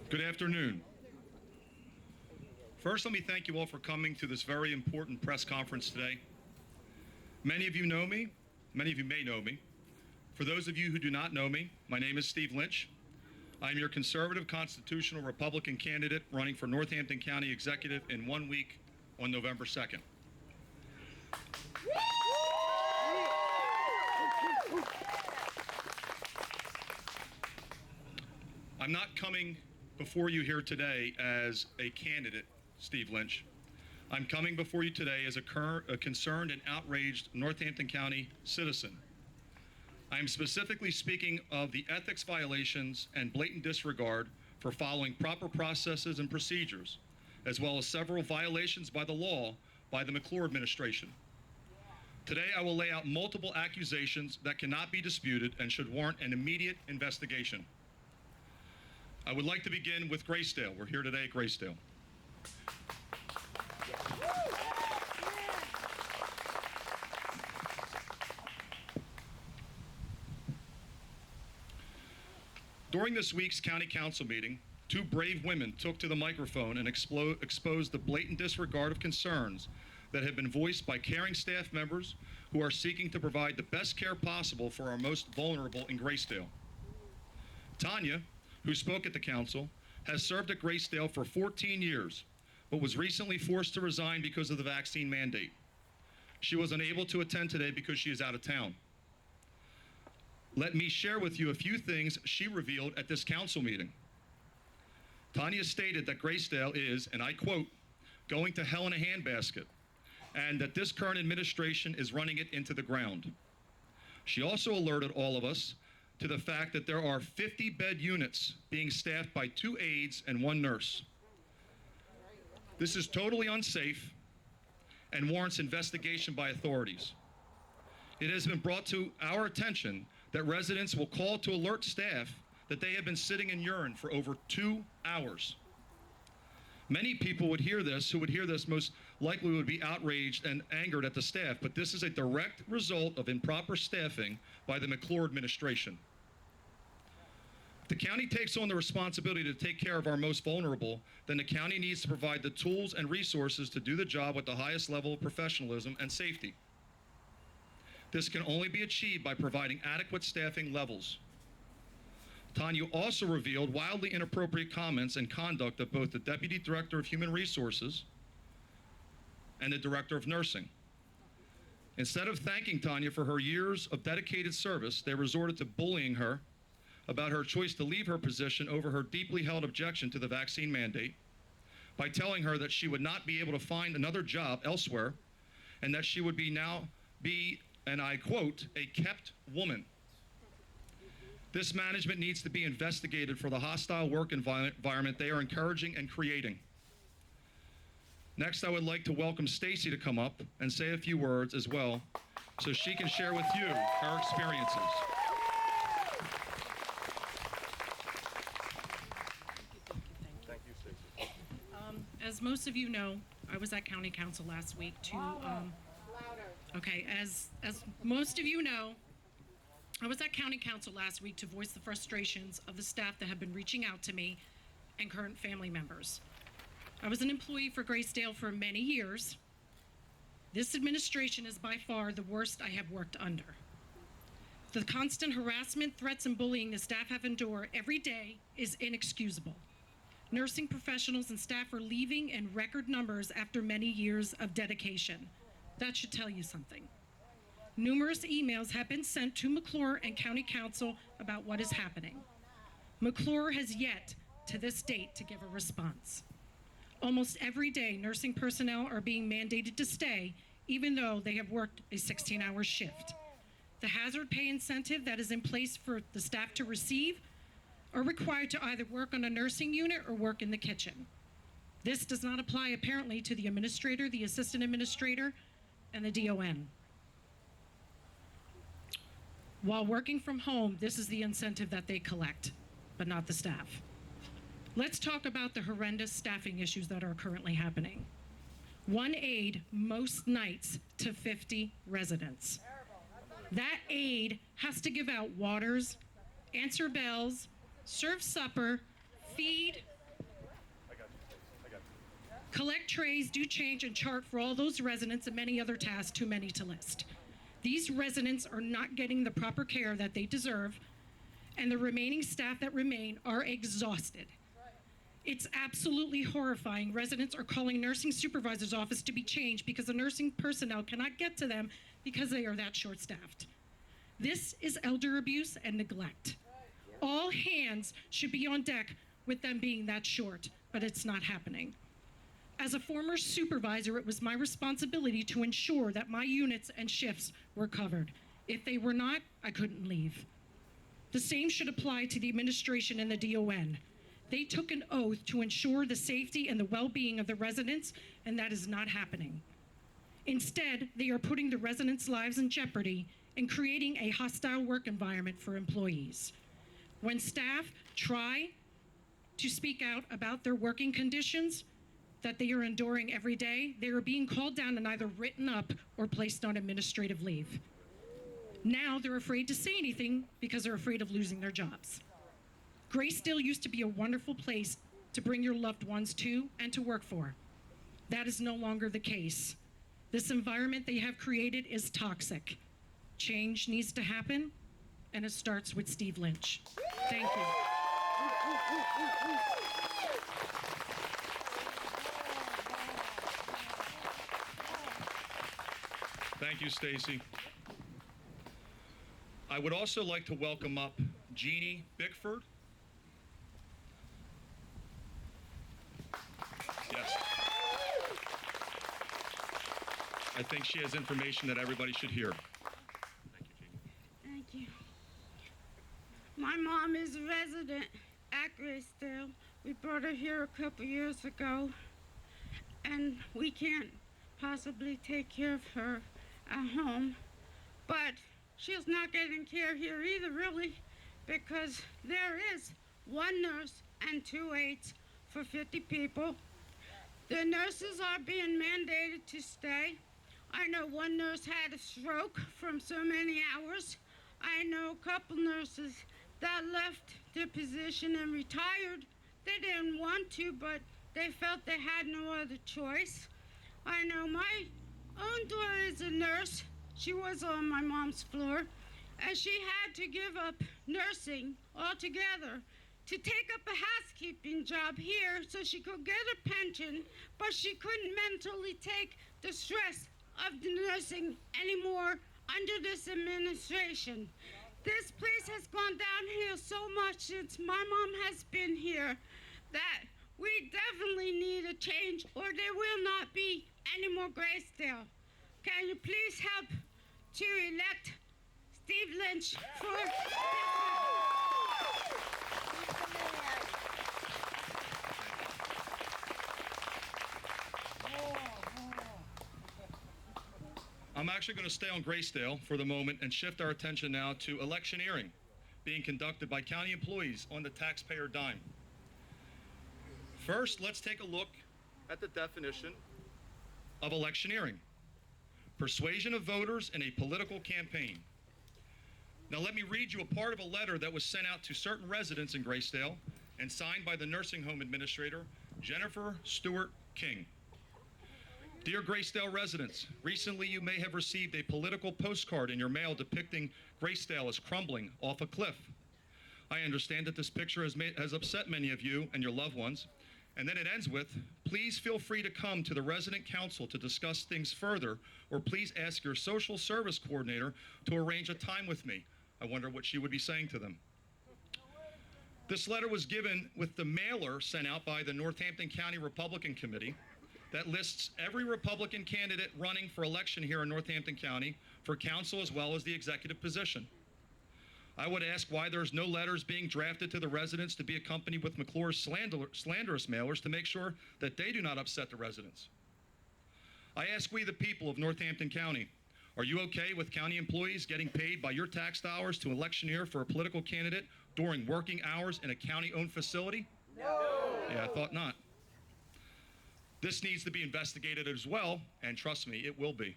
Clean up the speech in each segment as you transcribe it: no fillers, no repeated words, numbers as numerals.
Good afternoon. First, let me thank you all for coming to this very important press conference today. Many of you know me. Many of you may know me. For those of you who do not know me, my name is Steve Lynch. I am your conservative constitutional Republican candidate running for Northampton County Executive in 1 week on November 2nd. I'm not coming before you here today as a candidate, Steve Lynch. I'm coming before you today as a concerned and outraged Northampton County citizen. I am specifically speaking of the ethics violations and blatant disregard for following proper processes and procedures, as well as several violations by the law by the McClure administration. Today, I will lay out multiple accusations that cannot be disputed and should warrant an immediate investigation. I would like to begin with Gracedale. We're here today at Gracedale. During this week's County Council meeting, two brave women took to the microphone and exposed the blatant disregard of concerns that have been voiced by caring staff members who are seeking to provide the best care possible for our most vulnerable in Gracedale. Tanya, who spoke at the council, has served at Gracedale for 14 years, but was recently forced to resign because of the vaccine mandate. She was unable to attend today because she is out of town. Let me share with you a few things she revealed at this council meeting. Tanya stated that Gracedale is, and I quote, going to hell in a handbasket, and that this current administration is running it into the ground. She also alerted all of us to the fact that there are 50 bed units being staffed by 2 aides and 1 nurse. This is totally unsafe and warrants investigation by authorities. It has been brought to our attention that residents will call to alert staff that they have been sitting in urine for over 2 hours. Many people would hear this, who would hear this most likely would be outraged and angered at the staff, but this is a direct result of improper staffing by the McClure administration. If the county takes on the responsibility to take care of our most vulnerable, then the county needs to provide the tools and resources to do the job with the highest level of professionalism and safety. This can only be achieved by providing adequate staffing levels. Tanya also revealed wildly inappropriate comments and conduct of both the Deputy Director of Human Resources and the Director of Nursing. Instead of thanking Tanya for her years of dedicated service, they resorted to bullying her about her choice to leave her position over her deeply held objection to the vaccine mandate by telling her that she would not be able to find another job elsewhere and that she would now be, and I quote, a kept woman. This management needs to be investigated for the hostile work environment they are encouraging and creating. Next, I would like to welcome Stacy to come up and say a few words as well, so she can share with you her experiences. Thank you, Stacy. As most of you know, I was at County Council last week to, as most of you know, I was at County Council last week to voice the frustrations of the staff that have been reaching out to me and current family members. I was an employee for Gracedale for many years. This administration is by far the worst I have worked under. The constant harassment, threats, and bullying the staff have endured every day is inexcusable. Nursing professionals and staff are leaving in record numbers after many years of dedication. That should tell you something. Numerous emails have been sent to McClure and County Council about what is happening. McClure has yet, to this date, to give a response. Almost every day, nursing personnel are being mandated to stay, even though they have worked a 16-hour shift. The hazard pay incentive that is in place for the staff to receive are required to either work on a nursing unit or work in the kitchen. This does not apply, apparently, to the administrator, the assistant administrator, and the DON. While working from home, this is the incentive that they collect, but not the staff. Let's talk about the horrendous staffing issues that are currently happening. 1 aide most nights to 50 residents. That aide has to give out waters, answer bells, serve supper, feed, Collect trays, do change, and chart for all those residents and many other tasks too many to list. These residents are not getting the proper care that they deserve, and the remaining staff that remain are exhausted. It's absolutely horrifying. Residents are calling nursing supervisor's office to be changed because the nursing personnel cannot get to them because they are that short-staffed. This is elder abuse and neglect. All hands should be on deck with them being that short, but it's not happening. As a former supervisor, it was my responsibility to ensure that my units and shifts were covered. If they were not, I couldn't leave. The same should apply to the administration and the DON. They took an oath to ensure the safety and the well-being of the residents, and that is not happening. Instead, they are putting the residents' lives in jeopardy and creating a hostile work environment for employees. When staff try to speak out about their working conditions that they are enduring every day, they are being called down and either written up or placed on administrative leave. Now they're afraid to say anything because they're afraid of losing their jobs. Gracedale used to be a wonderful place to bring your loved ones to and to work for. That is no longer the case. This environment they have created is toxic. Change needs to happen, and it starts with Steve Lynch. Thank you. Thank you, Stacy. I would also like to welcome up Jeannie Bickford. Yes. I think she has information that everybody should hear. Thank you, Jeannie. Thank you. My mom is a resident at Gracedale. We brought her here a couple years ago, and we can't possibly take care of her at home. But she's not getting care here either, really, because there is one nurse and 2 aides for 50 people. The nurses are being mandated to stay. I know one nurse had a stroke from so many hours. I know a couple nurses that left their position and retired. They didn't want to, but they felt they had no other choice. I know my own daughter is a nurse. She was on my mom's floor, and she had to give up nursing altogether to take up a housekeeping job here so she could get a pension, but she couldn't mentally take the stress of the nursing anymore under this administration. This place has gone downhill so much since my mom has been here that we definitely need a change, or there will not be any more Gracedale. Can you please help to elect Steve Lynch for I'm actually going to stay on Gracedale for the moment and shift our attention now to electioneering being conducted by county employees on the taxpayer dime. First, let's take a look at the definition of electioneering: persuasion of voters in a political campaign. Now let me read you a part of a letter that was sent out to certain residents in Gracedale and signed by the nursing home administrator, Jennifer Stewart King. Dear Gracedale residents, recently you may have received a political postcard in your mail depicting Gracedale as crumbling off a cliff. I understand that this picture has upset many of you and your loved ones. And then it ends with, please feel free to come to the resident council to discuss things further, or please ask your social service coordinator to arrange a time with me. I wonder what she would be saying to them. This letter was given with the mailer sent out by the Northampton County Republican Committee that lists every Republican candidate running for election here in Northampton County for council as well as the executive position. I would ask why there's no letters being drafted to the residents to be accompanied with McClure's slanderous mailers to make sure that they do not upset the residents. I ask we the people of Northampton County, are you okay with county employees getting paid by your tax dollars to electioneer for a political candidate during working hours in a county-owned facility? No. Yeah, I thought not. This needs to be investigated as well, and trust me, it will be.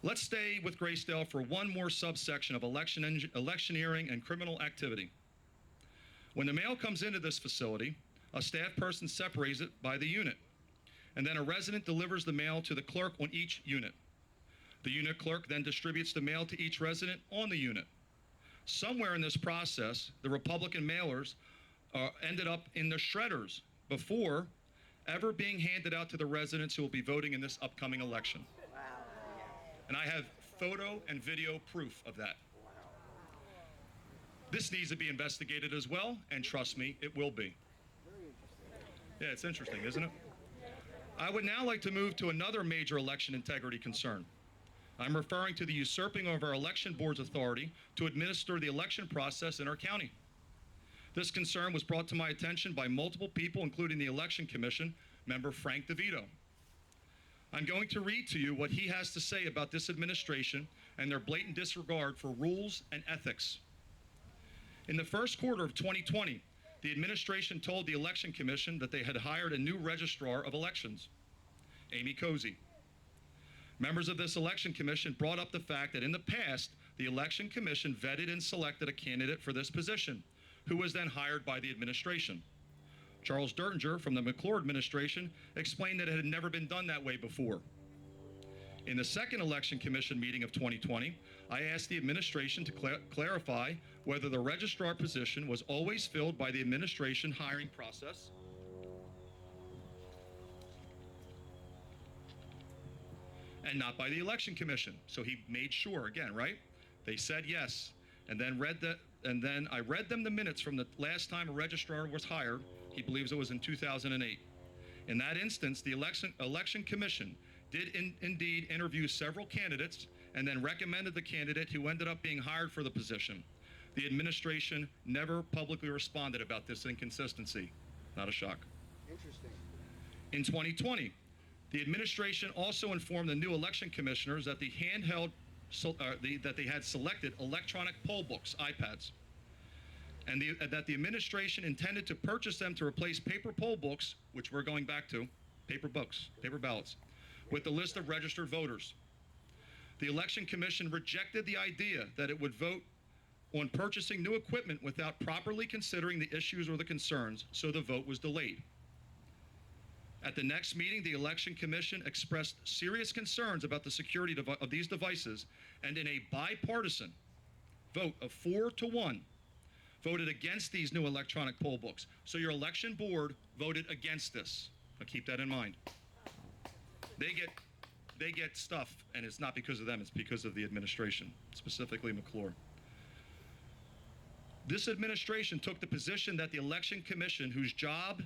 Let's stay with Gracedale for one more subsection of electioneering and criminal activity. When the mail comes into this facility, A staff person separates it by the unit, and then a resident delivers the mail to the clerk on each unit. The unit clerk then distributes the mail to each resident on the unit. Somewhere in this process, the Republican mailers ended up in the shredders before ever being handed out to the residents who will be voting in this upcoming election. And I have photo and video proof of that. This needs to be investigated as well, and trust me, it will be. Yeah, it's interesting, isn't it? I would now like to move to another major election integrity concern. I'm referring to the usurping of our election board's authority to administer the election process in our county. This concern was brought to my attention by multiple people, including the Election Commission member Frank DeVito. I'm going to read to you what he has to say about this administration and their blatant disregard for rules and ethics. In the first quarter of 2020, the administration told the Election Commission that they had hired a new registrar of elections, Amy Cozy. Members of this Election Commission brought up the fact that in the past, the Election Commission vetted and selected a candidate for this position, who was then hired by the administration. Charles Dertinger from the McClure administration explained that it had never been done that way before. In the second Election Commission meeting of 2020, I asked the administration to clarify whether the registrar position was always filled by the administration hiring process and not by the Election Commission. So he made sure, again, right? They said yes, and then I read them the minutes from the last time a registrar was hired. He believes it was in 2008. In that instance, the Election Commission did indeed interview several candidates and then recommended the candidate who ended up being hired for the position. The administration never publicly responded about this inconsistency. Not a shock. Interesting. In 2020, the administration also informed the new election commissioners that the that they had selected electronic poll books, iPads, and that the administration intended to purchase them to replace paper poll books, which we're going back to, paper books, paper ballots, with the list of registered voters. The Election Commission rejected the idea that it would vote on purchasing new equipment without properly considering the issues or the concerns, so the vote was delayed. At the next meeting, the Election Commission expressed serious concerns about the security of these devices, and in a bipartisan vote of 4-1, voted against these new electronic poll books. So your election board voted against this. Now keep that in mind. They get stuff, and it's not because of them, it's because of the administration, specifically McClure. This administration took the position that the Election Commission, whose job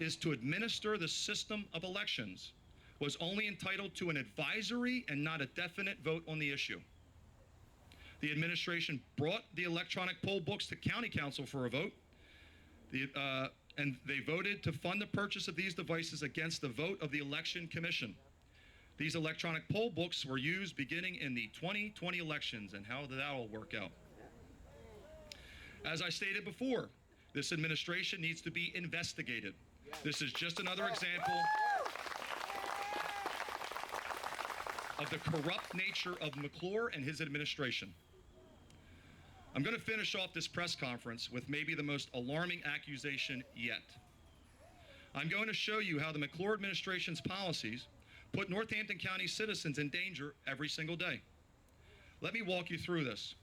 is to administer the system of elections, was only entitled to an advisory and not a definite vote on the issue. The administration brought the electronic poll books to County Council for a vote, and they voted to fund the purchase of these devices against the vote of the Election Commission. These electronic poll books were used beginning in the 2020 elections, and how did that all work out? As I stated before, this administration needs to be investigated. This is just another example of the corrupt nature of McClure and his administration. I'm going to finish off this press conference with maybe the most alarming accusation yet. I'm going to show you how the McClure administration's policies put Northampton County citizens in danger every single day. Let me walk you through this.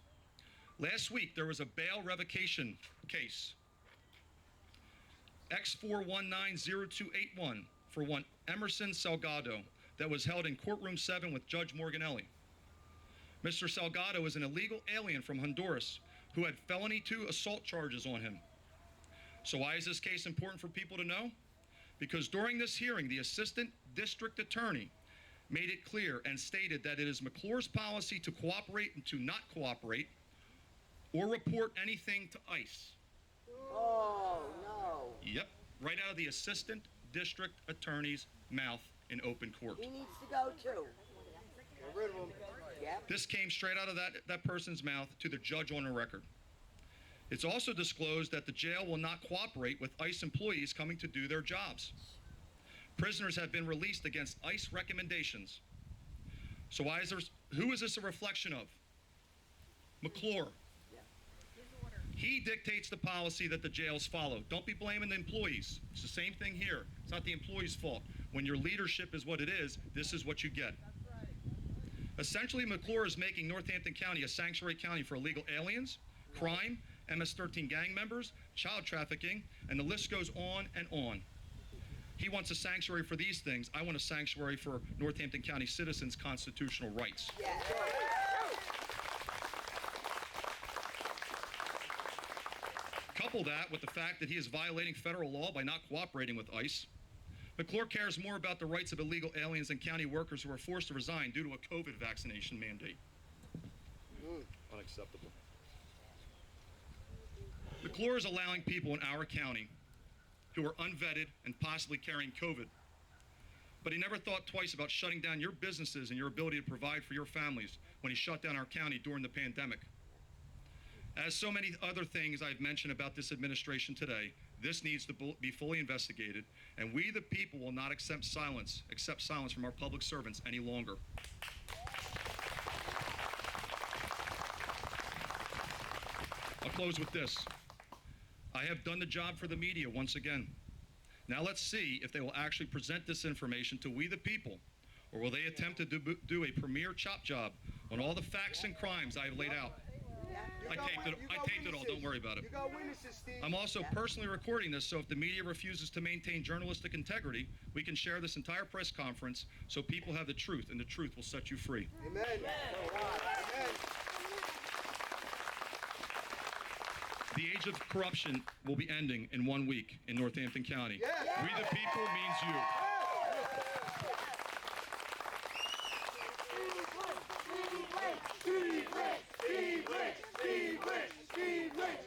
Last week, there was a bail revocation case, X4190281, for one Emerson Salgado, that was held in courtroom 7 with Judge Morganelli. Mr. Salgado is an illegal alien from Honduras who had felony 2 assault charges on him. So why is this case important for people to know? Because during this hearing, the assistant district attorney made it clear and stated that it is McClure's policy to cooperate and to not cooperate or report anything to ICE. Oh, no. Yep, right out of the assistant district attorney's mouth in open court. He needs to go too. Get rid of him. Yep. This came straight out of that person's mouth to the judge on the record. It's also disclosed that the jail will not cooperate with ICE employees coming to do their jobs. Prisoners have been released against ICE recommendations. So who is this a reflection of? McClure. He dictates the policy that the jails follow. Don't be blaming the employees. It's the same thing here. It's not the employees' fault. When your leadership is what it is, this is what you get. Essentially, McClure is making Northampton County a sanctuary county for illegal aliens, crime, MS-13 gang members, child trafficking, and the list goes on and on. He wants a sanctuary for these things. I want a sanctuary for Northampton County citizens' constitutional rights. Couple that with the fact that he is violating federal law by not cooperating with ICE. McClure cares more about the rights of illegal aliens than county workers who are forced to resign due to a COVID vaccination mandate. Unacceptable. McClure is allowing people in our county who are unvetted and possibly carrying COVID. But he never thought twice about shutting down your businesses and your ability to provide for your families when he shut down our county during the pandemic. As so many other things I've mentioned about this administration today, this needs to be fully investigated, and we the people will not accept silence from our public servants any longer. I'll close with this. I have done the job for the media once again. Now let's see if they will actually present this information to we the people, or will they attempt to do a premier chop job on all the facts and crimes I have laid out. I taped it all, don't worry about it. You got witnesses, Steve. I'm also personally recording this, so if the media refuses to maintain journalistic integrity, we can share this entire press conference so people have the truth, and the truth will set you free. Amen. Amen. The age of corruption will be ending in 1 week in Northampton County. Yeah. We the people means you. Steve Lynch.